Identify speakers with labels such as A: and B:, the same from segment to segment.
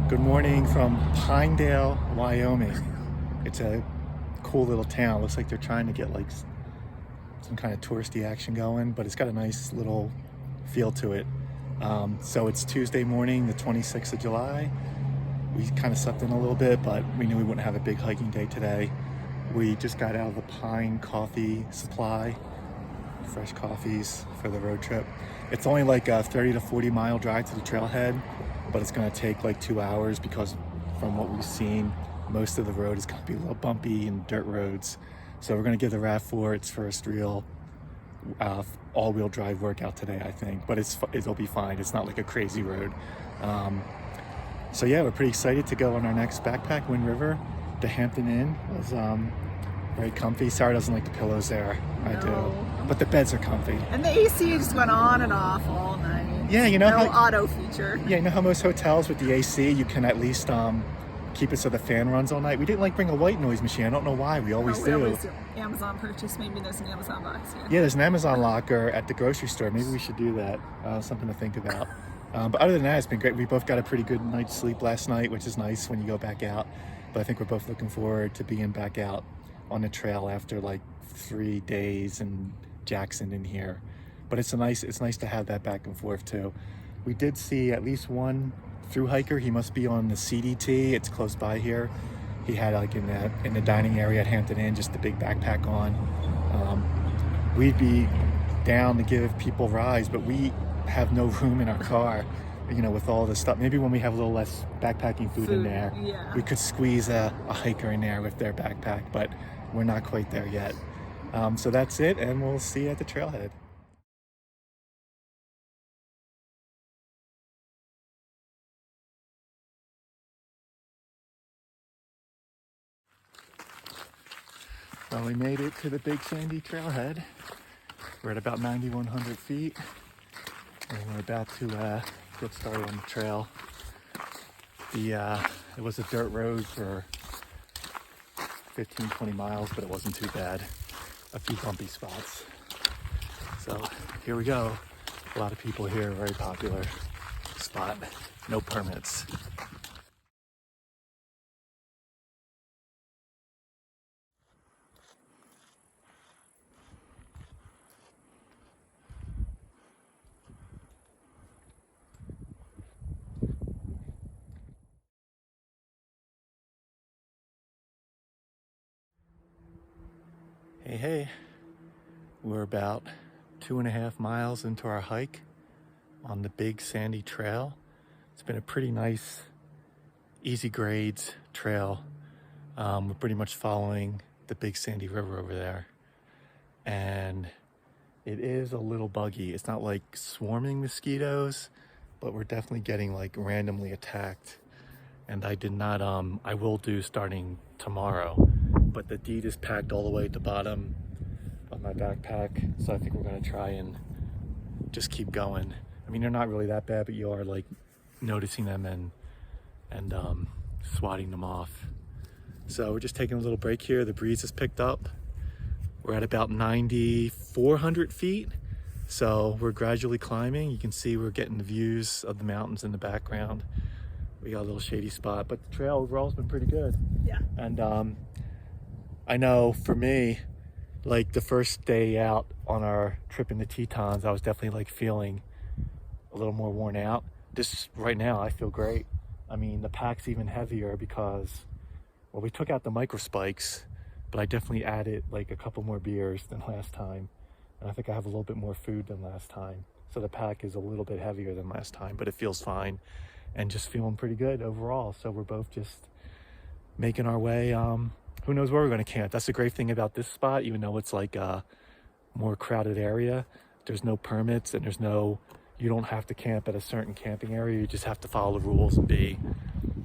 A: Good morning from Pinedale, Wyoming. It's a cool little town. Looks like they're trying to get like some kind of touristy action going, but it's got a nice little feel to it. So it's Tuesday morning, the 26th of July. We kind of slept in a little bit, but we knew we wouldn't have a big hiking day today. We just got out of the Pine Coffee Supply, fresh coffees for the road trip. It's only like a 30 to 40 mile drive to the trailhead, but it's gonna take like 2 hours because from what we've seen, most of the road is gonna be a little bumpy and dirt roads. So we're gonna give the RAV4 its first real all-wheel drive workout today, I think, but it'll be fine. It's not like a crazy road. So yeah, we're pretty excited to go on our next backpack, Wind River. The Hampton Inn was very comfy. Sarah doesn't like the pillows there. I do. But the beds are comfy.
B: And the AC just went on and off all night.
A: Yeah, you know
B: no
A: how
B: auto feature.
A: Yeah, you know how most hotels with the AC, you can at least keep it so the fan runs all night. We didn't like bring a white noise machine. I don't know why. We always do.
B: Always do. Amazon purchase. Maybe there's an Amazon box here.
A: Yeah, there's an Amazon locker at the grocery store. Maybe we should do that. Something to think about. But other than that, it's been great. We both got a pretty good night's sleep last night, which is nice when you go back out. But I think we're both looking forward to being back out on the trail after like 3 days in Jackson in here. But it's nice to have that back and forth too. We did see at least one through hiker. He must be on the CDT. It's close by here. He had like in the dining area at Hampton Inn, just a big backpack on. We'd be down to give people rides, but we have no room in our car, you know, with all this stuff. Maybe when we have a little less backpacking food in there,
B: yeah,
A: we could squeeze a hiker in there with their backpack, but we're not quite there yet. So that's it, and we'll see you at the trailhead. Well, we made it to the Big Sandy Trailhead. We're at about 9,100 feet, and we're about to get started on the trail. It was a dirt road for 15, 20 miles, but it wasn't too bad. A few bumpy spots. So here we go. A lot of people here, very popular spot. No permits. Hey, we're about 2.5 miles into our hike on the Big Sandy Trail. It's been a pretty nice, easy grades trail. We're pretty much following the Big Sandy River over there. And it is a little buggy. It's not like swarming mosquitoes, but we're definitely getting like randomly attacked. And I will do starting tomorrow, but the deed is packed all the way at the bottom of my backpack. So I think we're gonna try and just keep going. I mean, they're not really that bad, but you are like noticing them and swatting them off. So we're just taking a little break here. The breeze has picked up. We're at about 9,400 feet. So we're gradually climbing. You can see we're getting the views of the mountains in the background. We got a little shady spot, but the trail overall has been pretty good.
B: Yeah.
A: And I know for me, like the first day out on our trip in the Tetons, I was definitely like feeling a little more worn out. This right now, I feel great. I mean, the pack's even heavier because, well, we took out the micro spikes, but I definitely added like a couple more beers than last time. And I think I have a little bit more food than last time. So the pack is a little bit heavier than last time, but it feels fine and just feeling pretty good overall. So we're both just making our way. Who knows where we're gonna camp? That's the great thing about this spot, even though it's like a more crowded area. There's no permits and you don't have to camp at a certain camping area. You just have to follow the rules and be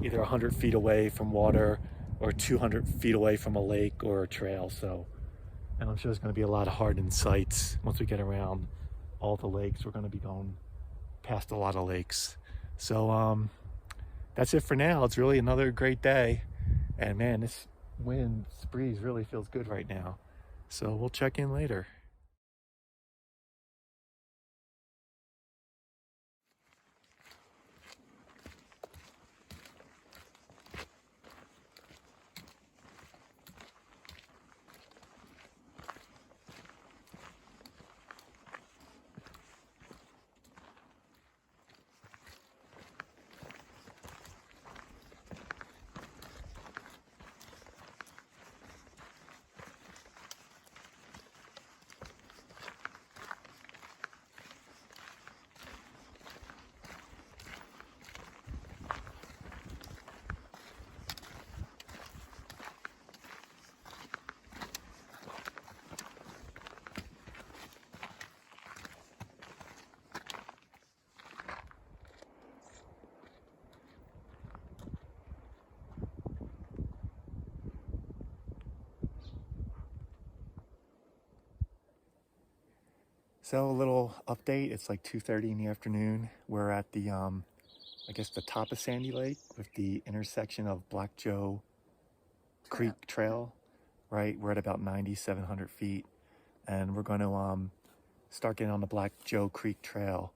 A: either 100 feet away from water or 200 feet away from a lake or a trail. So, and I'm sure there's gonna be a lot of hardened sites once we get around all the lakes. We're gonna be going past a lot of lakes. So that's it for now. It's really another great day. And man, this breeze really feels good right now. So we'll check in later. So a little update. It's like 2:30 in the afternoon. We're at the I guess the top of Sandy Lake with the intersection of Black Joe Creek Trail. Right, we're at about 9,700 feet, and we're going to start getting on the Black Joe Creek Trail.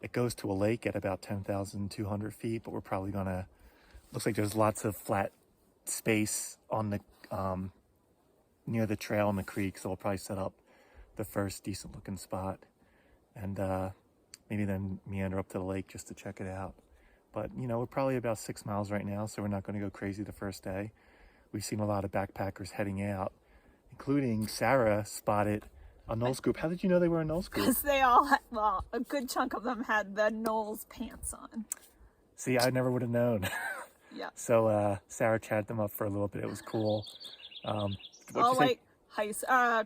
A: It goes to a lake at about 10,200 feet, but we're probably gonna. Looks like there's lots of flat space on the near the trail and the creek, so we'll probably set up the first decent looking spot, and maybe then meander up to the lake just to check it out. But you know, we're probably about 6 miles right now, so we're not going to go crazy the first day. We've seen a lot of backpackers heading out, including Sarah spotted a Knowles group. How did you know they were a Knowles group?
B: Because they all had, well, a good chunk of them had the Knowles pants on.
A: See, I never would have known.
B: Yeah.
A: So Sarah chatted them up for a little bit. It was cool.
B: All like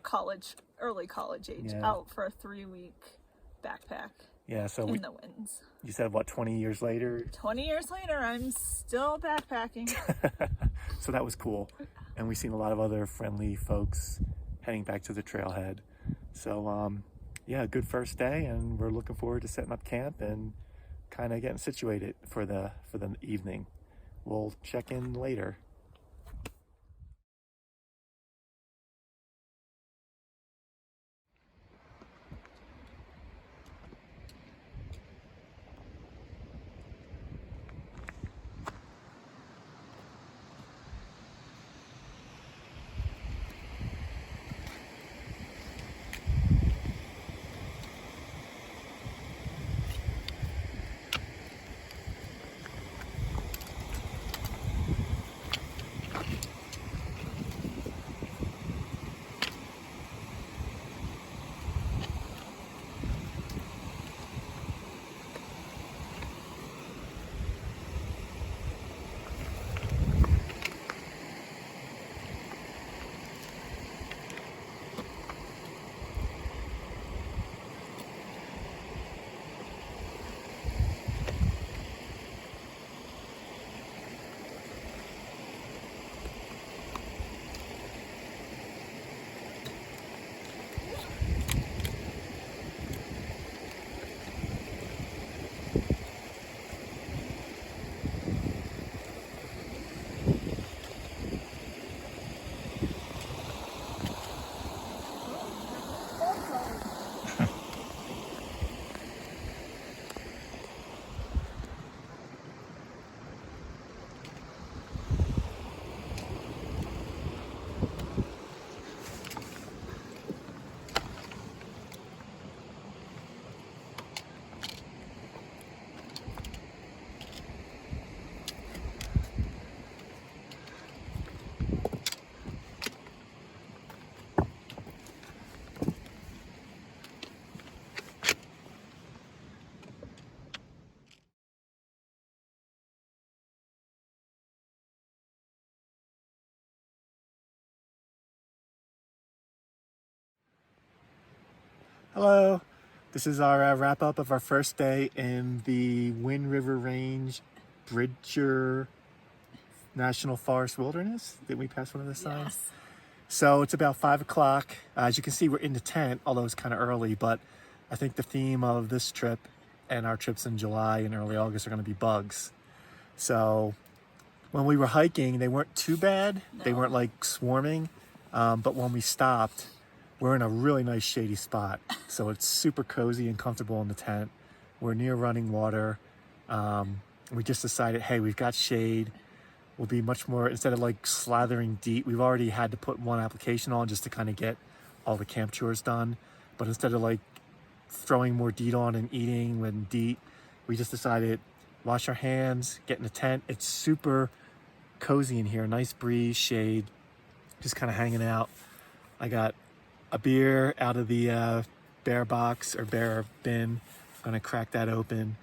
B: college, early college age,
A: Yeah.
B: out for a 3-week backpack.
A: Yeah, so
B: in the winds.
A: You said, what, 20 years later?
B: 20 years later, I'm still backpacking.
A: So that was cool. And we've seen a lot of other friendly folks heading back to the trailhead. So, yeah, good first day, and we're looking forward to setting up camp and kind of getting situated for the evening. We'll check in later. Hello. This is our wrap up of our first day in the Wind River Range Bridger National Forest Wilderness. Did we pass one of the signs?
B: Yes.
A: So it's about 5 o'clock. As you can see, we're in the tent, although it's kind of early, but I think the theme of this trip and our trips in July and early August are going to be bugs. So when we were hiking, they weren't too bad.
B: No.
A: They weren't like swarming. But when we stopped, we're in a really nice shady spot. So it's super cozy and comfortable in the tent. We're near running water. We just decided, hey, we've got shade. We'll be much more, instead of like slathering DEET, we've already had to put one application on just to kind of get all the camp chores done. But instead of like throwing more DEET on and eating with DEET, we just decided wash our hands, get in the tent. It's super cozy in here, nice breeze, shade, just kind of hanging out. I got a beer out of the bear box or bear bin. Gonna crack that open.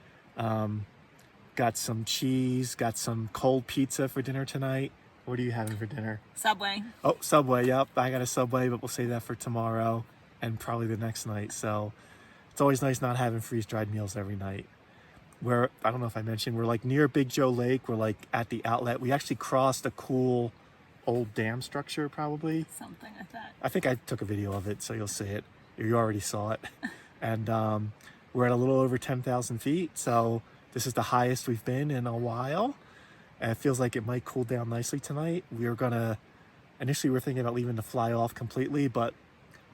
A: Got some cheese, got some cold pizza for dinner tonight. What are you having for dinner?
B: Subway.
A: Oh, Subway, yep. I got a Subway, but we'll save that for tomorrow and probably the next night. So it's always nice not having freeze-dried meals every night. We're, I don't know if I mentioned, we're like near Big Joe Lake. We're like at the outlet. We actually crossed a cool old dam structure probably.
B: Something like that.
A: I think I took a video of it, so you'll see it. You already saw it. and we're at a little over 10,000 feet. So this is the highest we've been in a while. And it feels like it might cool down nicely tonight. Initially we're thinking about leaving the fly off completely, but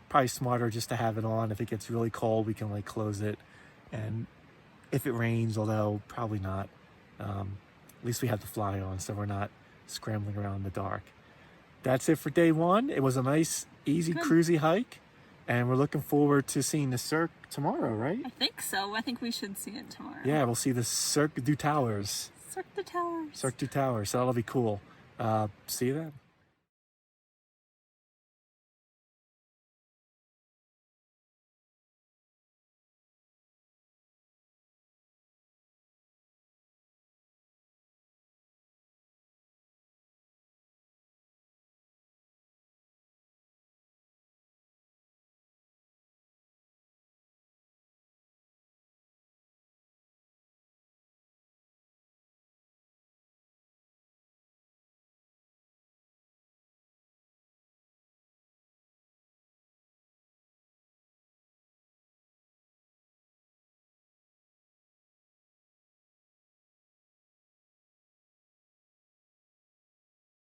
A: probably smarter just to have it on. If it gets really cold, we can like close it. And if it rains, although probably not, at least we have the fly on, so we're not scrambling around in the dark. That's it for day one. It was a nice, easy, cruisy hike. And we're looking forward to seeing the Cirque tomorrow, right?
B: I think so. I think we should see it tomorrow.
A: Yeah, we'll see the Cirque du Towers.
B: Cirque du Towers.
A: Cirque du Towers. So that'll be cool. See you then.